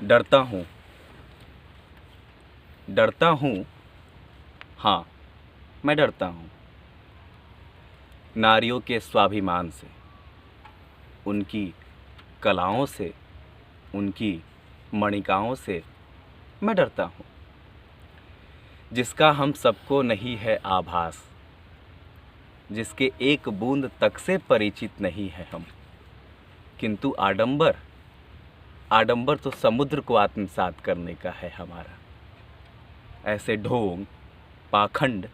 डरता हूँ, डरता हूँ, हाँ मैं डरता हूँ। नारियों के स्वाभिमान से, उनकी कलाओं से, उनकी मणिकाओं से मैं डरता हूँ, जिसका हम सबको नहीं है आभास, जिसके एक बूंद तक से परिचित नहीं है हम। किंतु आडंबर, आडंबर तो समुद्र को आत्मसात करने का है हमारा। ऐसे ढोंग पाखंड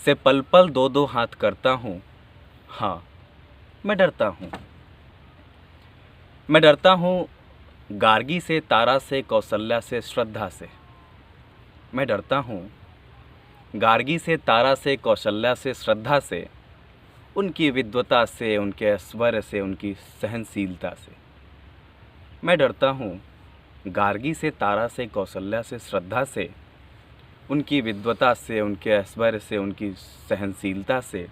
से पल पल दो दो हाथ करता हूँ, हाँ मैं डरता हूँ। मैं डरता हूँ गार्गी से, तारा से, कौशल्या से, श्रद्धा से। मैं डरता हूँ गार्गी से, तारा से, कौशल्या से, श्रद्धा से, उनकी विद्वता से, उनके ऐश्वर्य से, उनकी सहनशीलता से। मैं डरता हूँ गार्गी से, तारा से, कौशल्या से, श्रद्धा से, उनकी विद्वता से, उनके ऐश्वर्य से, उनकी सहनशीलता से।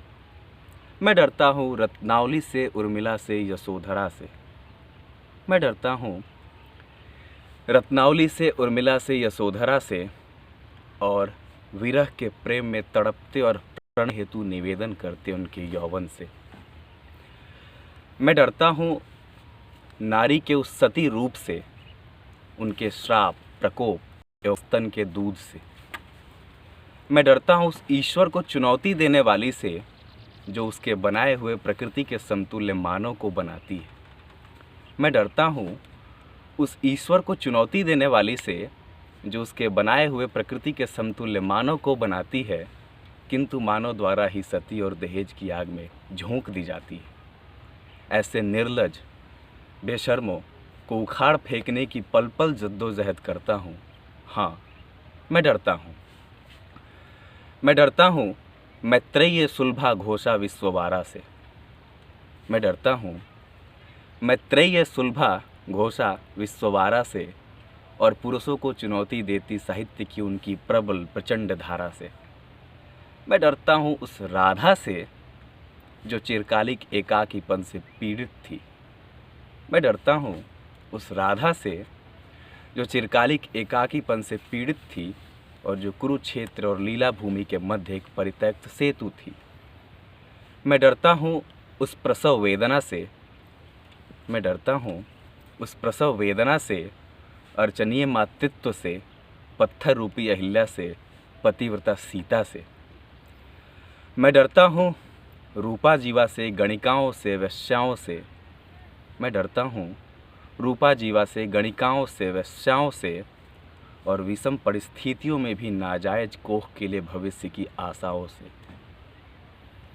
मैं डरता हूँ रत्नावली से, उर्मिला से, यशोधरा से। मैं डरता हूँ रत्नावली से, उर्मिला से, यशोधरा से, और विरह के प्रेम में तड़पते और प्रण हेतु निवेदन करते उनके यौवन से। मैं डरता हूँ नारी के उस सती रूप से, उनके श्राप, प्रकोप एवं स्तन के दूध से। मैं डरता हूँ उस ईश्वर को चुनौती देने वाली से, जो उसके बनाए हुए प्रकृति के समतुल्य मानव को बनाती है। मैं डरता हूँ उस ईश्वर को चुनौती देने वाली से, जो उसके बनाए हुए प्रकृति के समतुल्य मानव को बनाती है, किंतु मानव द्वारा ही सती और दहेज की आग में झोंक दी जाती है। ऐसे निर्लज बेशर्मों को उखाड़ फेंकने की पल पल जद्दोजहद करता हूँ, हाँ मैं डरता हूँ। मैं डरता हूँ मैत्रेय सुलभा घोषा विश्ववारा से। मैं डरता हूँ मैत्रेय सुलभा घोषा विश्ववारा से, और पुरुषों को चुनौती देती साहित्य की उनकी प्रबल प्रचंड धारा से। मैं डरता हूँ उस राधा से, जो चिरकालिक एकाकीपन से पीड़ित थी। मैं डरता हूँ उस राधा से, जो चिरकालिक एकाकीपन से पीड़ित थी, और जो कुरुक्षेत्र और लीला भूमि के मध्य एक परित्यक्त सेतु थी। मैं डरता हूँ उस प्रसव वेदना से। मैं डरता हूँ उस प्रसव वेदना से, अर्चनीय मातृत्व से, पत्थर रूपी अहिल्या से, पतिव्रता सीता से। मैं डरता हूँ रूपा जीवा से, गणिकाओं से, वेश्याओं से। मैं डरता हूँ रूपा जीवा से, गणिकाओं से, वेश्याओं से, और विषम परिस्थितियों में भी नाजायज कोख के लिए भविष्य की आशाओं से।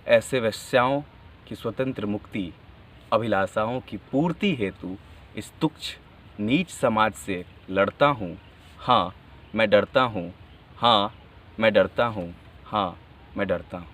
ऐसे वेश्याओं की स्वतंत्र मुक्ति, अभिलाषाओं की पूर्ति हेतु इस तुच्छ नीच समाज से लड़ता हूँ, हाँ मैं डरता हूँ, हाँ मैं डरता हूँ, हाँ मैं डरता हूँ।